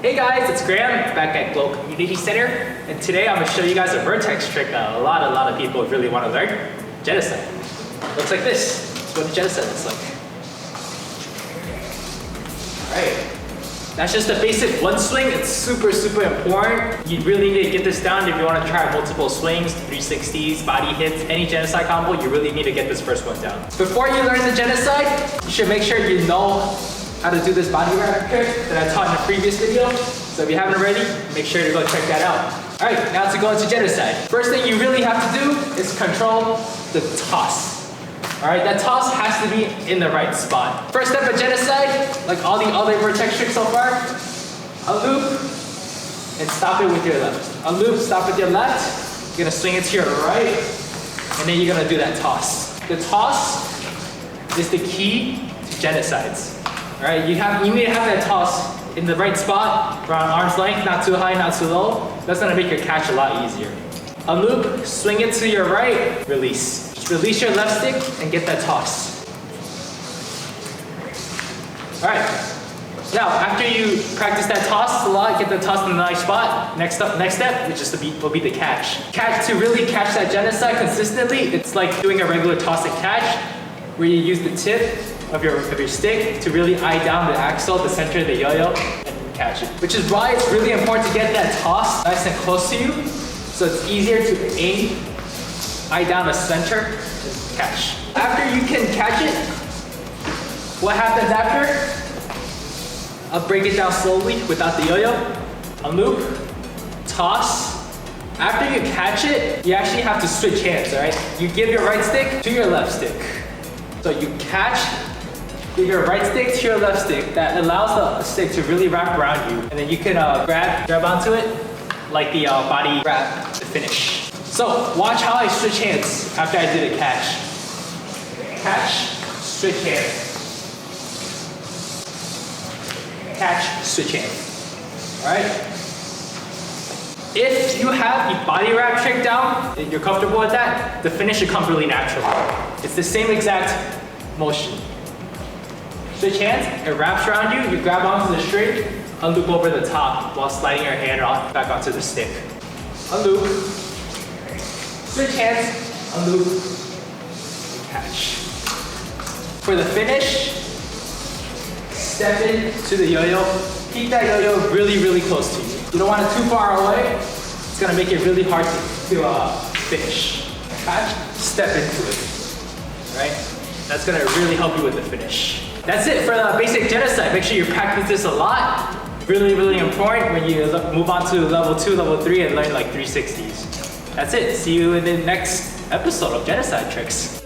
Hey guys, it's Graham back at Global Community Center, and today I'm going to show you guys a vertex trick that a lot of people really want to learn. Genocide. Looks like this. That's what a genocide looks like. Alright. That's just a basic one swing. It's super important. You really need to get this down if you want to try multiple swings, 360s, body hits, any genocide combo. You really need to get this first one down. Before you learn the genocide, you should make sure you know how to do this body wrap trick that I taught in a previous video. So if you haven't already, make sure to go check that out. Alright, now to go into genocide. First thing you really have to do is control the toss. Alright, that toss has to be in the right spot. First step of genocide, like all the other vertex tricks so far, a loop and stop it with your left. A loop, stop with your left, you're gonna swing it to your right, and then you're gonna do that toss. The toss is the key to genocides. Alright, you need to have that toss in the right spot, around arm's length, not too high, not too low. That's gonna make your catch a lot easier. A loop, swing it to your right, release. Just release your left stick and get that toss. Alright, now after you practice that toss a lot, get the toss in the nice spot, next step will be the catch. To really catch that genocide consistently, it's like doing a regular toss and catch, where you use the tip of your stick to really eye down the axle, the center of the yo-yo, and catch it. Which is why it's really important to get that toss nice and close to you, so it's easier to aim, eye down the center, and catch. After you can catch it, what happens after? I'll break it down slowly without the yo-yo. A loop, toss. After you catch it, you actually have to switch hands, alright? You give your right stick to your left stick. So you catch, give your right stick to your left stick. That allows the stick to really wrap around you. And then you can grab onto it like the body wrap to finish. So watch how I switch hands after I do the catch. Catch, switch hands. Catch, switch hands. Alright? If you have the body wrap trick down, and you're comfortable with that, the finish should come really naturally. It's the same exact motion. Switch hands, it wraps around you, you grab onto the string, unloop over the top while sliding your hand back onto the stick. Unloop, switch hands, unloop, and catch. For the finish, step into the yo-yo, keep that yo-yo really close to you. You don't want it too far away, it's gonna make it really hard to finish. Catch, step into it, right? That's gonna really help you with the finish. That's it for the basic genocide. Make sure you practice this a lot. Really important when you move on to level 2, level 3 and learn like 360s. That's it. See you in the next episode of Genocide Tricks.